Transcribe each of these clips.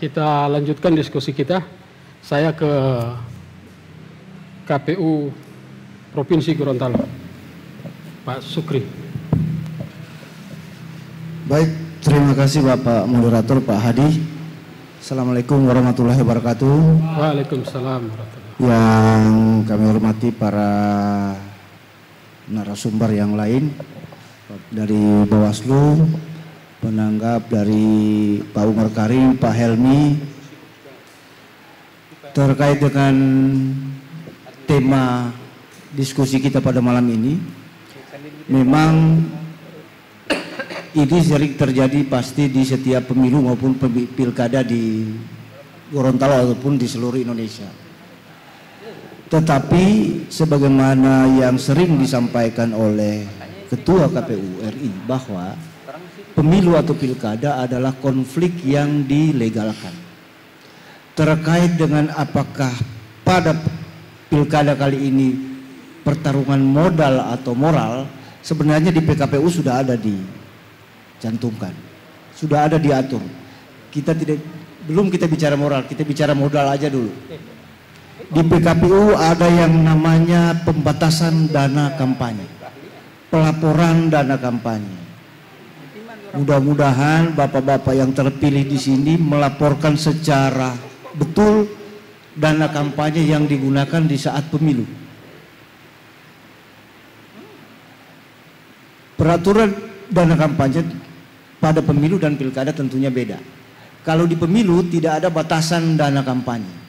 kita lanjutkan diskusi kita. Saya ke KPU Provinsi Gorontalo, Pak Sukri. Baik, terima kasih Bapak Moderator, Pak Hadi. Assalamualaikum warahmatullahi wabarakatuh. Waalaikumsalam warahmatullahi wabarakatuh. Yang kami hormati para narasumber yang lain dari Bawaslu, penanggap dari Pak Umar Karim, Pak Helmi, terkait dengan tema diskusi kita pada malam ini. Memang ini sering terjadi pasti di setiap pemilu maupun pilkada di Gorontalo ataupun di seluruh Indonesia. Tetapi sebagaimana yang sering disampaikan oleh Ketua KPU RI bahwa pemilu atau pilkada adalah konflik yang dilegalkan. Terkait dengan apakah pada pilkada kali ini pertarungan modal atau moral, sebenarnya di PKPU sudah ada dicantumkan, sudah ada diatur. Belum kita bicara moral, kita bicara modal aja dulu. Di PKPU ada yang namanya pembatasan dana kampanye, pelaporan dana kampanye. Mudah-mudahan bapak-bapak yang terpilih di sini melaporkan secara betul dana kampanye yang digunakan di saat pemilu. Peraturan dana kampanye pada pemilu dan pilkada tentunya beda. Kalau di pemilu tidak ada batasan dana kampanye,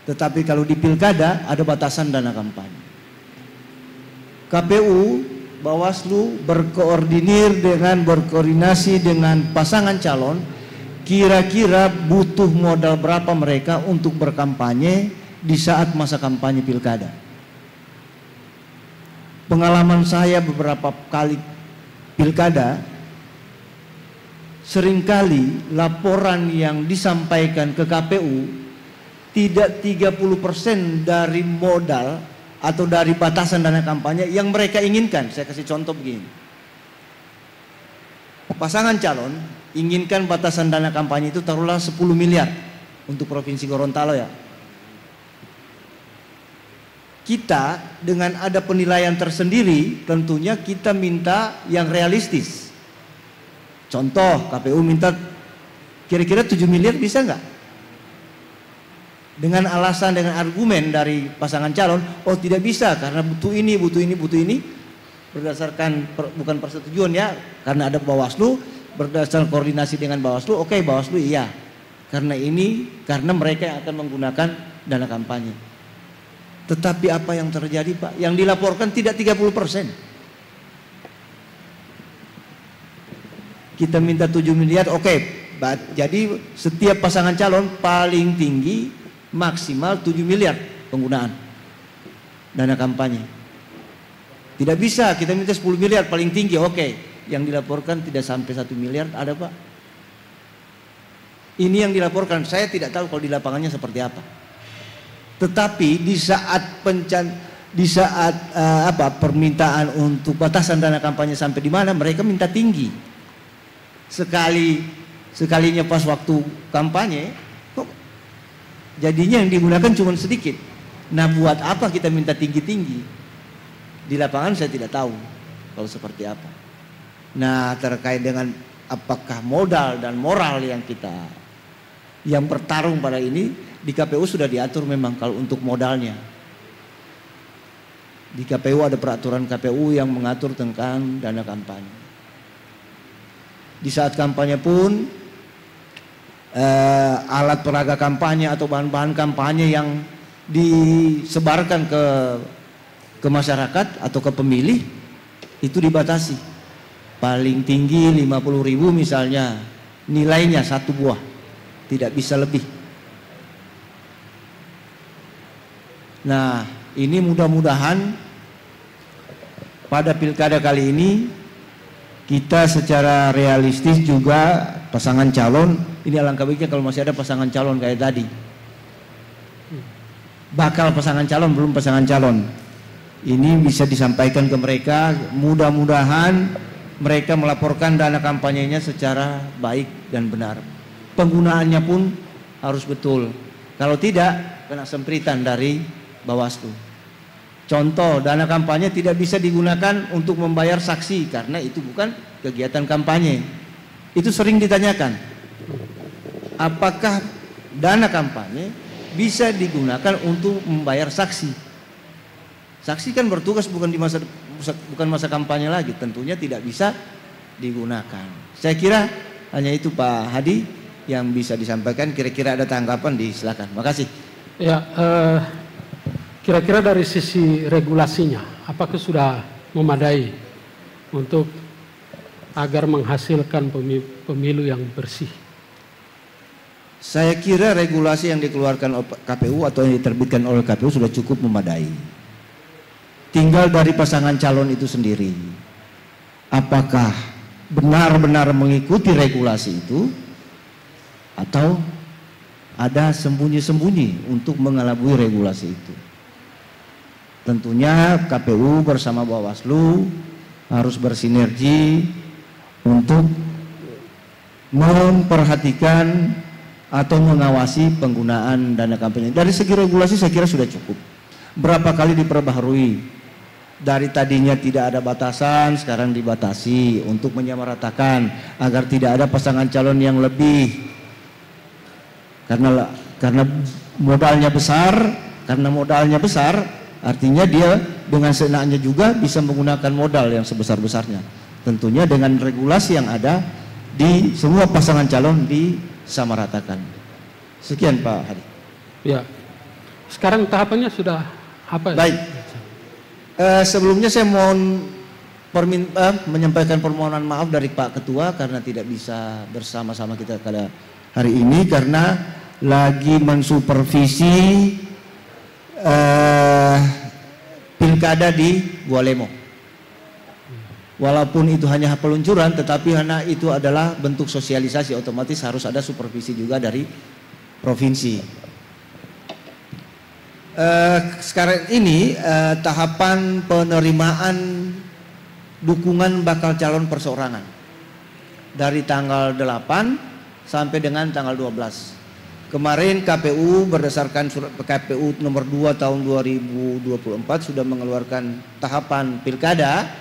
tetapi kalau di pilkada ada batasan dana kampanye. KPU, Bawaslu berkoordinasi dengan pasangan calon, kira-kira butuh modal berapa mereka untuk berkampanye di saat masa kampanye pilkada. Pengalaman saya beberapa kali pilkada, seringkali laporan yang disampaikan ke KPU tidak 30% dari modal atau dari batasan dana kampanye yang mereka inginkan. Saya kasih contoh begini. Pasangan calon inginkan batasan dana kampanye itu taruhlah 10 miliar untuk Provinsi Gorontalo ya. Kita dengan ada penilaian tersendiri tentunya kita minta yang realistis. Contoh KPU minta kira-kira 7 miliar bisa nggak? Dengan alasan, dengan argumen dari pasangan calon, oh tidak bisa karena butuh ini, berdasarkan bukan persetujuan ya, karena ada Bawaslu, berdasarkan koordinasi dengan Bawaslu, oke, Bawaslu iya, karena mereka yang akan menggunakan dana kampanye. Tetapi apa yang terjadi Pak? Yang dilaporkan tidak 30%. Kita minta 7 miliar, oke, jadi setiap pasangan calon paling tinggi maksimal 7 miliar penggunaan dana kampanye. Tidak bisa kita minta 10 miliar paling tinggi, oke. Yang dilaporkan tidak sampai 1 miliar ada Pak. Ini yang dilaporkan, saya tidak tahu kalau di lapangannya seperti apa. Tetapi di saat permintaan untuk batasan dana kampanye sampai di mana, mereka minta tinggi. Sekalinya pas waktu kampanye jadinya yang digunakan cuma sedikit. Nah, buat apa kita minta tinggi-tinggi? Di lapangan saya tidak tahu kalau seperti apa. Nah, terkait dengan apakah modal dan moral yang bertarung pada ini, di KPU sudah diatur memang kalau untuk modalnya. Di KPU ada peraturan KPU yang mengatur tentang dana kampanye. Di saat kampanye pun alat peraga kampanye atau bahan-bahan kampanye yang disebarkan ke masyarakat atau ke pemilih itu dibatasi. Paling tinggi 50.000 misalnya nilainya 1 buah, tidak bisa lebih. Nah, ini mudah-mudahan pada pilkada kali ini kita secara realistis juga pasangan calon, ini alangkah baiknya kalau masih ada pasangan calon kayak tadi. Bakal pasangan calon, belum pasangan calon. Ini bisa disampaikan ke mereka, mudah-mudahan mereka melaporkan dana kampanyenya secara baik dan benar. Penggunaannya pun harus betul. Kalau tidak, kena sempritan dari Bawaslu. Contoh, dana kampanye tidak bisa digunakan untuk membayar saksi karena itu bukan kegiatan kampanye. Itu sering ditanyakan. Apakah dana kampanye bisa digunakan untuk membayar saksi? Saksi kan bertugas bukan masa kampanye lagi, tentunya tidak bisa digunakan. Saya kira hanya itu Pak Hadi yang bisa disampaikan. Kira-kira ada tanggapan, silakan. Makasih. Ya, kira-kira dari sisi regulasinya, apakah sudah memadai untuk agar menghasilkan pemilu yang bersih? Saya kira regulasi yang dikeluarkan oleh KPU atau yang diterbitkan oleh KPU sudah cukup memadai. Tinggal dari pasangan calon itu sendiri. Apakah benar-benar mengikuti regulasi itu atau ada sembunyi-sembunyi untuk mengelabui regulasi itu. Tentunya KPU bersama Bawaslu harus bersinergi untuk memperhatikan atau mengawasi penggunaan dana kampanye. Dari segi regulasi saya kira sudah cukup. Berapa kali diperbaharui? Dari tadinya tidak ada batasan, sekarang dibatasi untuk menyamaratakan agar tidak ada pasangan calon yang lebih. Karena modalnya besar, artinya dia dengan seenaknya juga bisa menggunakan modal yang sebesar-besarnya. Tentunya dengan regulasi yang ada di semua pasangan calon disamaratakan. Sekian Pak Hadi. Ya, sekarang tahapannya sudah apa? Baik. Sebelumnya saya mohon menyampaikan permohonan maaf dari Pak Ketua karena tidak bisa bersama-sama kita pada hari ini karena lagi mensupervisi pilkada di Gualemo. Walaupun itu hanya peluncuran, tetapi karena itu adalah bentuk sosialisasi, otomatis harus ada supervisi juga dari provinsi. Sekarang ini tahapan penerimaan dukungan bakal calon perseorangan dari tanggal 8 sampai dengan tanggal 12. Kemarin KPU berdasarkan surat KPU nomor 2 tahun 2024 sudah mengeluarkan tahapan pilkada.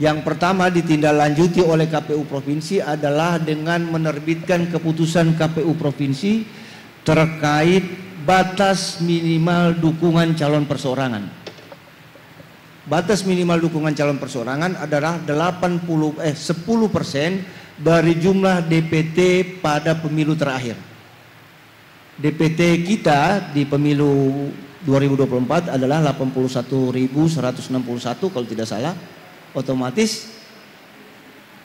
Yang pertama ditindaklanjuti oleh KPU Provinsi adalah dengan menerbitkan keputusan KPU Provinsi terkait batas minimal dukungan calon perseorangan. Batas minimal dukungan calon perseorangan adalah 10% dari jumlah DPT pada pemilu terakhir. DPT kita di pemilu 2024 adalah 81.161 kalau tidak salah, otomatis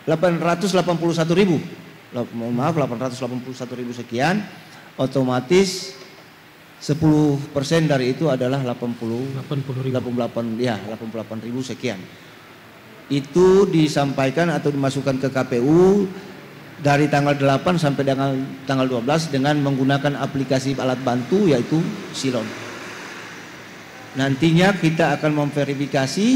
881.000 sekian, otomatis 10% dari itu adalah 88.000 sekian. Itu disampaikan atau dimasukkan ke KPU dari tanggal 8 sampai dengan tanggal 12 dengan menggunakan aplikasi alat bantu yaitu Silon. Nantinya kita akan memverifikasi.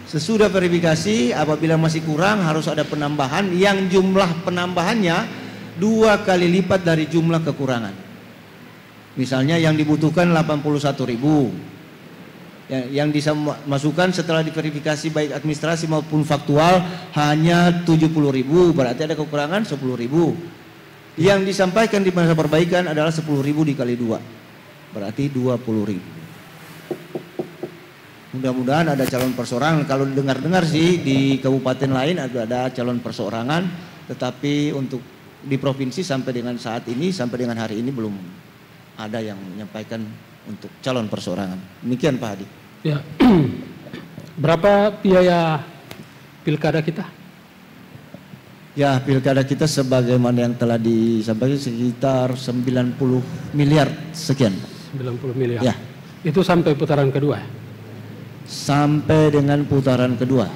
Sesudah verifikasi, apabila masih kurang harus ada penambahan yang jumlah penambahannya 2 kali lipat dari jumlah kekurangan. Misalnya yang dibutuhkan 81.000, yang dimasukkan setelah diverifikasi baik administrasi maupun faktual hanya 70.000, berarti ada kekurangan 10.000. Yang disampaikan di masa perbaikan adalah 10.000 dikali 2, berarti 20.000. Mudah-mudahan ada calon perseorangan. Kalau dengar-dengar sih di kabupaten lain ada calon perseorangan, tetapi untuk di provinsi sampai dengan saat ini, sampai dengan hari ini belum ada yang menyampaikan untuk calon perseorangan. Demikian Pak Hadi. Ya. Berapa biaya pilkada kita? Ya, pilkada kita sebagaimana yang telah disampaikan sekitar 90 miliar sekian. 90 miliar. Ya. Itu sampai putaran kedua? Sampai dengan putaran kedua.